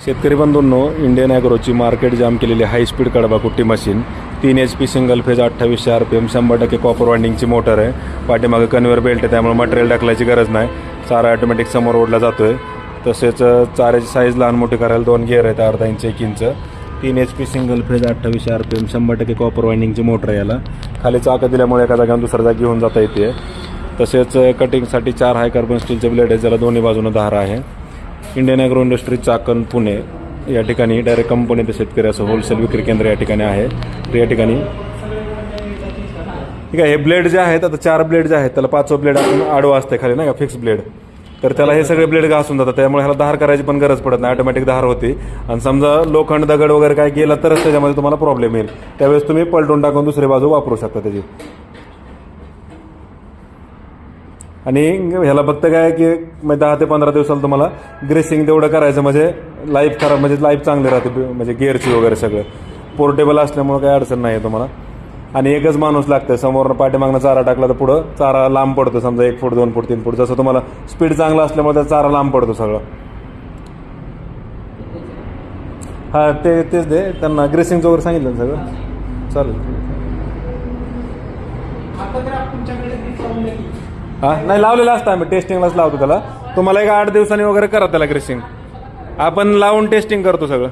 शेतकरी बंधूंनो, Indian ॲग्रोची market जाम केलेली हाय speed कडबा कुट्टी machine 3 HP single phase 2800 RPM 100% copper वाइंडिंगची मोटर आहे. पाठीमागे कन्व्हेअर बेल्ट आहे, त्यामुळे मटेरियल टाकल्याची गरज नाही. चारा ऑटोमॅटिक समोर ओढला जातो आहे. तसेच चाऱ्याची साईज लहान मोठी करायला 2 गिअर आहेत, अर्धा inch 1 inch. 3 HP single phase 2800 RPM 100% copper वाइंडिंगची मोटर आहे. याला खाली चाकं दिल्यामुळे एका जागेवर दुसऱ्या जागी घेऊन जाता येते. तसेच कटिंगसाठी 4 हाय कार्बन स्टीलचे ब्लेड आहेत, ज्याला दोन्ही बाजूने धार आहे. Indian agro industry Chakan Pune या ठिकाणी डायरेक्ट कंपनी ते शेतकरी असं होलसेल विक्री केंद्र या ठिकाणी आहे. तर या ठिकाणी ठीक आहे. हे ब्लेड जे आहेत, आता 4 ब्लेड जे आहेत त्याला 5वं ब्लेड आपण आडवं असते खाली नाही का, फिक्स ब्लेड. तर त्याला हे सगळे ब्लेड घासून जातात, त्यामुळे ह्याला धार करायची पण गरज पडत नाही, ऑटोमॅटिक धार होती. आणि समजा लोखंड दगड वगैरे काय गेला तरच त्याच्यामध्ये तुम्हाला प्रॉब्लेम येईल, त्यावेळेस तुम्ही पलटून टाकून दुसरी बाजू वापरू शकता त्याची. आणि ह्याला फक्त काय की 10 ते 15 दिवसाला तुम्हाला ग्रेसिंग तेवढं करायचं, म्हणजे लाईफ खराब म्हणजे लाईफ चांगली राहते, म्हणजे गिअरची वगैरे सगळं पोर्टेबल असल्यामुळे काही अडचण नाही आहे तुम्हाला. आणि एकच माणूस लागतं, समोरनं पाठीमागनं चारा टाकला तर पुढं चारा लांब पडतो, समजा 1 फूट 2 फूट 3 फूट, जसं तुम्हाला स्पीड चांगला असल्यामुळे त्याचा चारा लांब पडतो सगळं. हां तेच दे त्यांना ग्रेसिंगचं वगैरे सांगितलं ना सगळं चालेल. हां नाही लावलेलं असतं, आम्ही टेस्टिंगलाच लावतो त्याला. तुम्हाला एक 8 दिवसांनी वगैरे करा त्याला ग्रेसिंग, आपण लावून टेस्टिंग करतो सगळं.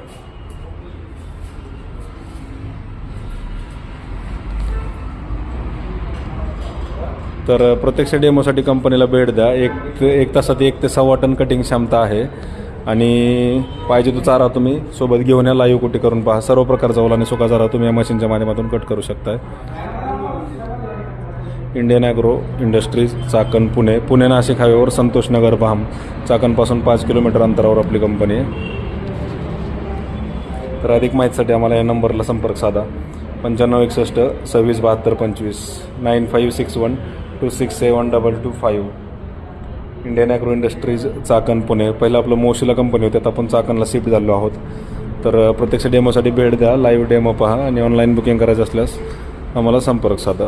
तर प्रत्यक्ष डेमोसाठी कंपनीला भेट द्या. एक तासात 1 ते 1.25 टन कटिंग क्षमता आहे. आणि पाहिजे तो चारा तुम्ही सोबत घेऊन या, लाईव्ह कुटी करून पहा. सर्व प्रकारचा ओला आणि सुका चारा तुम्ही या मशीनच्या माध्यमातून कट करू शकताय. Indian agro industries Chakan Pune, Pune Nashik हायवेवर संतोष नगर भाम, चाकणपासून 5 किलोमीटर अंतरावर आपली कंपनी आहे. तर अधिक माहितीसाठी आम्हाला या नंबरला संपर्क साधा. 9561 26 72 25 9561 267 225. Indian agro industries Chakan Pune. पहिलं आपलं मोशीला कंपनी होती, आता आपण चाकणला शिफ्ट झालो आहोत. तर प्रत्यक्ष डेमोसाठी भेट द्या, लाईव्ह डेमो पहा आणि ऑनलाईन बुकिंग करायचं असल्यास आम्हाला संपर्क साधा.